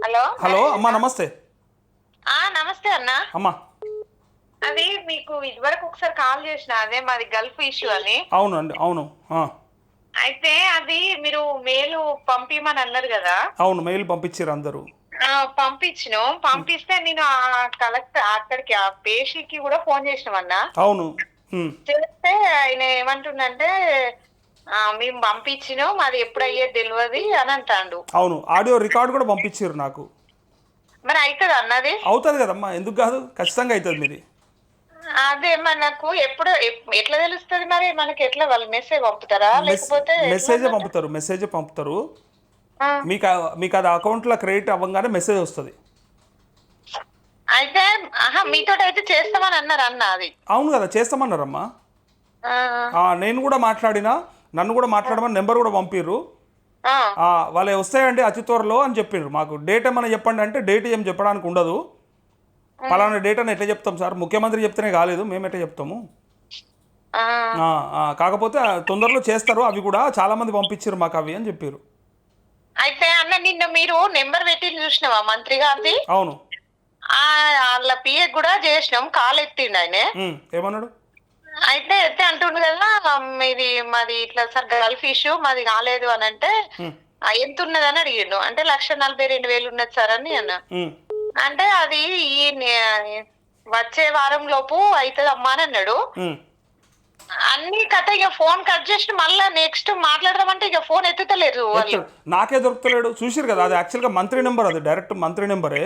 Hello hello అమ్మా, నమస్తే నమస్తే అన్న. అమ్మా. అది మీకు ఇదివరకు ఒకసారి కాల్ చేసిన, అదే మాది గల్ఫ్ ఇష్యూ అని. అవును అండి, అవును. అయితే అది మీరు మెయిల్ పంపిమని అన్నారు కదా. అవును, మెయిల్ పంపించారు అందరూ. పంపిస్తే నేను ఆ కలెక్టర్ అక్కడికి ఆ పేషీకి కూడా ఫోన్ చేసినామన్నా. అవును. చేస్తే ఆయన ఏమంటుండంటే మేము పంపించినాం, అది ఎప్పుడు అయ్యేది తెలియదు అని అంటాడు. అవును, ఆడియో రికార్డు కూడా పంపించారు నాకు. మరి అవుతుంది అన్నది? అవుతుంది కదమ్మా, ఎందుకు కాదు, ఖచ్చితంగా అవుతుంది మీది. అదే మనకు ఎప్పుడు ఎట్లా తెలుస్తుంది మరి? మనకి ఎట్లా వాళ్ళు మెసేజ్ పంపుతారా లేకపోతే మెసేజ్ పంపుతారు. మీకు మీకు అది అకౌంట్లో క్రెడిట్ అవ్వగానే మెసేజ్ వస్తుంది. అయితే మీతో అయితే చేస్తామని అన్నారు అన్న. అది అవును కదా, చేస్తామన్నారమ్మా. నేను కూడా మాట్లాడినా, నన్ను కూడా మాట్లాడమని నెంబర్ కూడా పంపిర్రు. వాళ్ళు వస్తాయండి అతి త్వరలో అని చెప్పిండ్రు. మాకు డేట్ ఏమైనా చెప్పండి అంటే డేట్ ఏం చెప్పడానికి ఉండదు. పలానా డేట్ అని ఎట్లా చెప్తాం సార్, ముఖ్యమంత్రి చెప్తేనే కాలేదు, మేము ఎట్లా చెప్తాము. కాకపోతే తొందరలో చేస్తారు, అవి కూడా చాలా మంది పంపించారు మాకు అవి అని చెప్పారు. అయితే అన్న నిన్న మీరు నెంబర్ పెట్టి చూసినావా మంత్రి గారిది? అవును. వాళ్ళ పిఏ కూడా చేసినాం, కాల్ ఎత్తిండు ఆయన. ఏమన్నాడు? అయితే ఎత్తే అంటుండు కదా, మీది మాది ఇట్లా సార్ గల్ఫ్ ఇష్యూ మాది కాలేదు అని అంటే ఎంత ఉన్నదని అడిగిండు. అంటే 1,42,000 ఉన్నది సార్ అని అన్న. అంటే అది ఈ వచ్చే వారం లోపు అవుతుంది అమ్మా అని అన్నాడు. అన్ని కథ ఇక ఫోన్ కట్ చేసి మళ్ళీ నెక్స్ట్ మాట్లాడదామంటే ఇక ఫోన్ ఎత్తుతలేరు. నాకే దొరుకుతలేడు. చూసిరు కదా, అది యాక్చువల్గా మంత్రి నెంబర్, అది డైరెక్ట్ మంత్రి నెంబరే.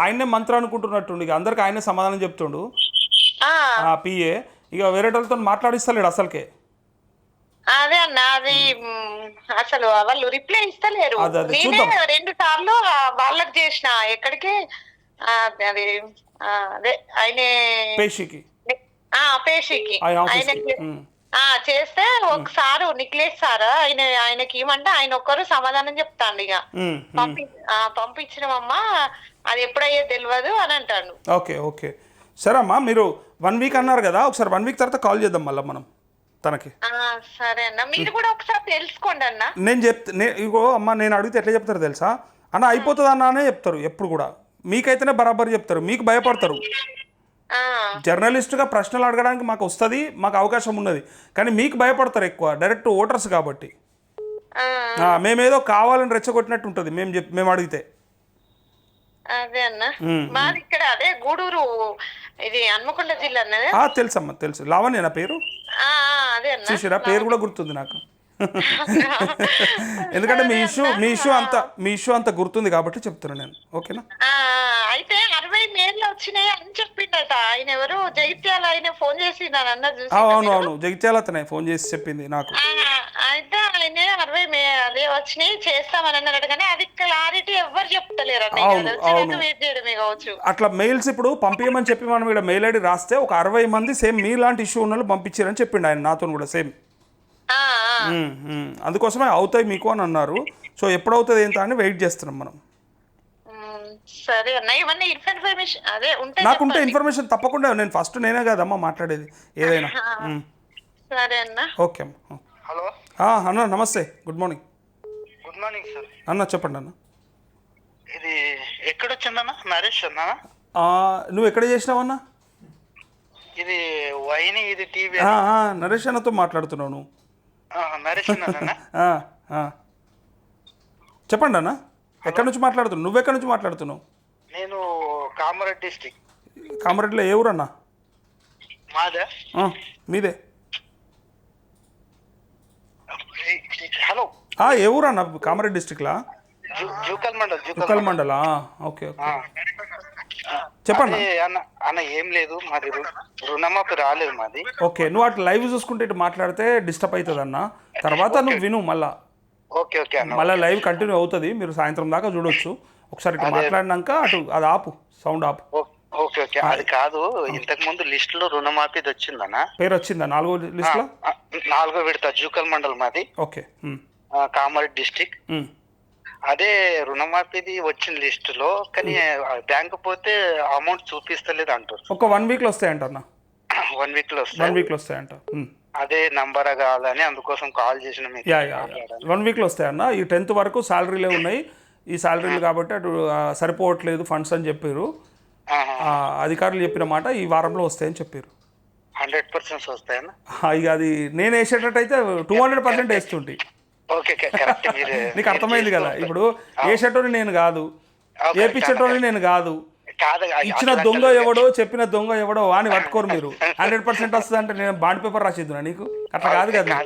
ఆయనే మంత్రి అనుకుంటున్నట్టుండి, ఇక అందరికి ఆయనే సమాధానం చెప్తుండు పిఏ. ఇక వేరేటోళ్ళతో మాట్లాడిస్తలేడు అసలుకే. అదే అన్న, అది అసలు వాళ్ళు రిప్లై ఇస్తలేరు. నేనే 2 సార్లు వాళ్ళకి చేసిన, ఎక్కడికి అది అదే ఆయన పేషీకి ఆయనకి చేస్తే ఒకసారి నిఖిలేష్ సార్ ఆయనకి ఇవ్వమంటే ఆయన ఒక్కరు సమాధానం చెప్తాండు. ఇక పంపించినమ్మా, అది ఎప్పుడయ్యే తెలియదు అని అంటాడు. ఓకే ఓకే, సరే అమ్మా. మీరు 1 వీక్ అన్నారు కదా, ఒకసారి 1 వీక్ తర్వాత కాల్ చేద్దాం మళ్ళీ మనం తనకి. సరే అన్న, మీరు కూడా ఒకసారి తెలుసుకోండి అన్న. ఇగో అమ్మ, నేను అడిగితే ఎట్లా చెప్తారు తెలుసా అన్న, అయిపోతుంది అన్నానే చెప్తారు ఎప్పుడు కూడా. మీకైతేనే బరాబర్ చెప్తారు, మీకు భయపడతారు. జర్నలిస్టుగా ప్రశ్నలు అడగడానికి మాకు వస్తుంది, మాకు అవకాశం ఉన్నది, కానీ మీకు భయపడతారు ఎక్కువ, డైరెక్ట్ ఓటర్స్ కాబట్టి. మేమేదో కావాలని రెచ్చగొట్టినట్టు ఉంటుంది మేము అడిగితే. అదే అన్న, మాది ఇక్కడ అదే గూడూరు, ఇది హన్మకొండ జిల్లా అన్నది. తెలుసమ్మా, తెలుసు. లావణ్య నా పేరు. అదే అన్న, చూసిరా, పేరు కూడా గుర్తుంది నాకు. ఎందుకంటే మీ ఇష్యూ అంత గుర్తుంది కాబట్టి చెప్తున్నా నేను. ఓకేనా? అయితే 60 మేలు వచ్చినాయి అని చెప్పిండట ఆయన. ఎవరు జగిత్యాల ఆయన ఫోన్ చేసి అవును, జగిత్యాల అతనే ఫోన్ చేసి చెప్పింది నాకు. అయితే ఆయన 60 అదే వచ్చినాయి చేస్తామని అన్నారట, కానీ అది క్లారిటీ ఎవరు చెప్తలేరు. అట్లా మెయిల్స్ ఇప్పుడు పంపించమని చెప్పి మనం ఇక్కడ మెయిల్ ఐడి రాస్తే ఒక 60 మంది సేమ్ మీలాంటి ఇష్యూ ఉన్న వాళ్ళు పంపించారని చెప్పిండు ఆయన నాతో కూడా సేమ్. అందుకోసమే అవుతాయి మీకు అని అన్నారు. సో ఎప్పుడు అవుతుంది ఏంటో అని వెయిట్ చేస్తున్నాం మనం. సరే అన్న, ఇవన్నీ ఇన్ఫర్మేషన్ అదే నాకుంటే ఇన్ఫర్మేషన్ తప్పకుండా. నేను ఫస్ట్ నేనే కదమ్మా మాట్లాడేది ఏదైనా. సరే అన్న, ఓకే అమ్మా. హలో అన్న, నమస్తే, good morning. Good morning sir. అన్న చెప్పండి అన్న. ఇది ఎక్కడొచ్చిందన్న? నరేష్ అన్న. నువ్వు ఎక్కడ చేసినావన్నా? ఇది వైని, ఇది టీవీ. నరేష్ అన్నతో మాట్లాడుతున్నావు నువ్వు? నరేష్ అన్న. చెప్పండి అన్న, ఎక్కడి నుంచి మాట్లాడుతున్నావు? నువ్వెక్కడి నుంచి మాట్లాడుతున్నావు? నేను కామారెడ్డి డిస్ట్రిక్ట్. కామారెడ్డిలో ఏ ఊరన్నా? మాదే. మీదే? హలో, ఏ ఊరన్నా? కామారెడ్డి డిస్ట్రిక్ట్లా? జూకల్ మండల్. ఓకే ఓకే, చెప్పండి అన్న. ఏం లేదు, మాది రుణమాఫీ రాలేదు మాది. ఓకే, నువ్వు అట్లా లైవ్ చూసుకుంటే ఇటు మాట్లాడితే డిస్టర్బ్ అవుతుంది అన్న. తర్వాత నువ్వు విను మళ్ళా. ఓకే ఓకే అన్న, మళ్ళీ లైవ్ కంటిన్యూ అవుతుంది, మీరు సాయంత్రం దాకా చూడొచ్చు. ఒకసారి ఇటు మాట్లాడినాక అటు అది ఆపు, సౌండ్ ఆపు. ఓకే ఓకే, అది కాదు, ఇంతకు ముందు లిస్ట్ లో రుణమాఫీ వచ్చిందన్న. పేరు వచ్చిందా 4వ లిస్ట్ లో? 4వ విడత జూకల్ మండల్ మాది. Okay, Kamareddy district. అదే రుణమాఫీది వచ్చిన లిస్ట్ లో, కానీ బ్యాంక్ పోతే అమౌంట్ చూపిస్తలేదు అంటారు. ఒక 1 వీక్ లో వస్తాయంట అన్న. 1 వీక్ లో వస్తాయంట. అదే నంబర్ కావాలని అందుకోసం కాల్ చేసిన మీకు. యా 1 వీక్లో వస్తాయన్న. ఈ 10th వరకు శాలరీలే ఉన్నాయి. ఈ శాలరీలు కాబట్టి అటు సరిపోవట్లేదు ఫండ్స్ అని చెప్పారు. అధికారులు చెప్పిన మాట ఈ వారంలో వస్తాయని చెప్పారు. 100% వస్తాయన్నా. ఇక అది నేను వేసేటట్టయితే 200% వేస్తుంటే. Okay correct. మీరు నీకు అర్థమైంది కదా. ఇప్పుడు వేసేటోని నేను కాదు, వేపించేటోని నేను కాదు. ఇచ్చిన దొంగ ఎవడో చెప్పిన దొంగ ఎవడో వాని పట్టుకోరు మీరు. 100% వస్తుంది అంటే నేను బాండ్ పేపర్ రాసిద్దునా నీకు? అట్లా కాదు కదా.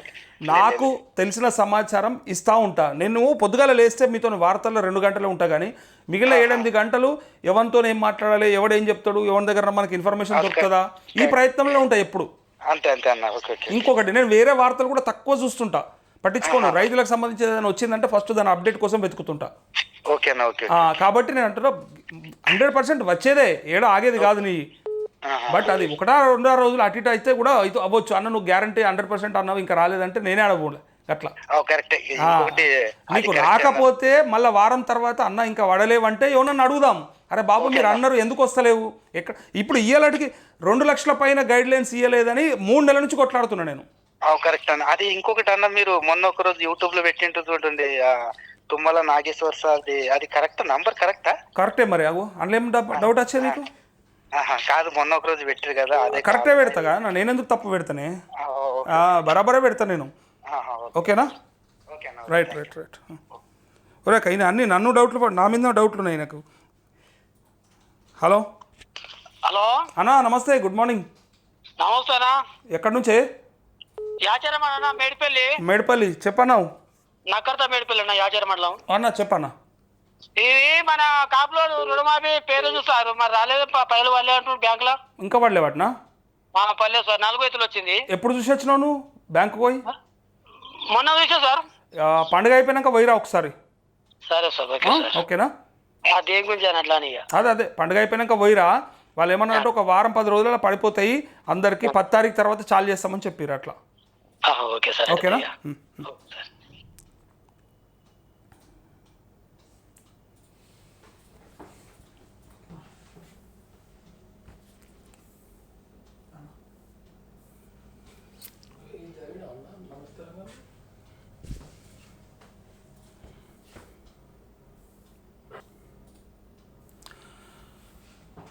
నాకు తెలిసిన సమాచారం ఇస్తూ ఉంటా. నేను పొద్దుగాల లేస్తే మీతో వార్తల్లో 2 గంటలు ఉంటా, కానీ మిగిలిన 7-8 గంటలు ఎవరితో ఏం మాట్లాడాలి, ఎవడేం చెప్తాడు, ఎవరి దగ్గర మనకి ఇన్ఫర్మేషన్ దొరుకుతుందా, ఈ ప్రయత్నంలో ఉంటాయి ఎప్పుడు. అంతే అన్న. ఇంకొకటి, నేను వేరే వార్తలు కూడా తక్కువ చూస్తుంటా, పట్టించుకోను. రైతులకు సంబంధించి ఏదైనా వచ్చిందంటే ఫస్ట్ దాని అప్డేట్ కోసం వెతుకుతుంటా. కాబట్టి నేను అంటున్నా 100% వచ్చేదే, ఏడో ఆగేది కాదు నీ. బట్ అది 1-2 రోజులు అటు ఇటు అయితే కూడా అవ్వచ్చు. అన్న నువ్వు గ్యారంటీ 100% అన్నావు, ఇంకా రాలేదంటే నేనే అడగకూడదు అట్లా. నీకు రాకపోతే మళ్ళీ వారం తర్వాత అన్న ఇంకా వడలేవంటే ఎవరన్నా అడుగుదాం. అరే బాబు మీరు అన్నారు ఎందుకు వస్తలేవు ఎక్కడ. ఇప్పుడు ఇయ్యాలటికి 2 లక్షల పైన గైడ్ లైన్స్ ఇయ్యలేదని 3 నెలల నుంచి కొట్లాడుతున్నా నేను. కరెక్ట్ అన్న. అది ఇంకొకటి అన్న, మీరు మొన్న ఒక రోజు యూట్యూబ్ లో పెట్టింటూ చూడండి, తుమ్మల నాగేశ్వర్ సార్, అది కరెక్ట్ నంబర్ కరెక్టా? కరెక్టే మరి. అందులో ఏం డౌట్ వచ్చేది నీకు? కాదు, మొన్న ఒక రోజు పెట్టారు కదా, అదే కరెక్టే పెడతా కదా. నేను ఎందుకు తప్పు పెడతానే? బరాబరే పెడతా నేను. ఓకేనా? రైట్. ఒరే అయినా అన్ని నన్ను డౌట్లు, నా మీద డౌట్లు ఉన్నాయి నాకు. హలో అన్నా, నమస్తే, గుడ్ మార్నింగ్. నమస్తేనా. ఎక్కడి నుంచే? యాచారమన్న మేడిపల్లి. చెప్పన్నా. నక్కర్త మేడిపల్లి అన్న, యాచార మండలం అన్న. చెప్పన్నా. ఇది మన కాపులో రుణమాఫీ పేరు చూస్తారు, మరి రాలేదు. పైలు పడలే అంటున్నారు బ్యాంకులో. ఇంకా పడలేవట్నా? పర్లేదు సార్, 4 రైతులు వచ్చింది. ఎప్పుడు చూసి వచ్చినావు నువ్వు బ్యాంకు పోయి? మొన్న చూసా సార్. పండుగ అయిపోయినాక పోయిరా ఒకసారి. సరే సార్. ఓకేనా? దేని గురించి అని అట్లా. అదే పండుగ అయిపోయినాక పోయిరా. వాళ్ళు ఏమన్నా అంటే 1 వారం 10 రోజులలో పడిపోతాయి, అందరికి 10 తారీఖు తర్వాత చాలు చేస్తామని చెప్పారు అట్లా. Okay sir. ఓకేనా?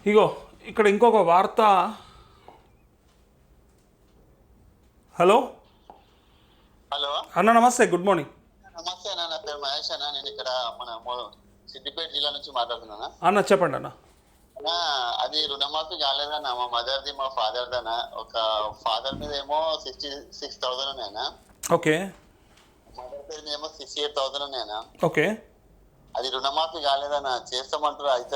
ఇగో ఇక్కడ ఇంకొక వార్త. హలో అన్న, నమస్తే, గుడ్ మార్నింగ్. నమస్తే అన్న, నా పేరు మహేష్ అన్న. నేను ఇక్కడ మన సిద్దిపేట జిల్లా నుంచి మాట్లాడుతున్నా అన్న. చెప్పండి అన్న. అది రుణమాఫీ కాలేదన్న. మా మదర్ది మా ఫాదర్ది అన్న. ఒక ఫాదర్ మీద ఏమో 66,000 ఉన్నాయన్న. ఓకే. మదర్ మీద ఏమో 68,000 ఉన్నాయన్న. ఓకే. అది రుణమాఫీ కాలేదన్న. చేస్తామంటారు అయితే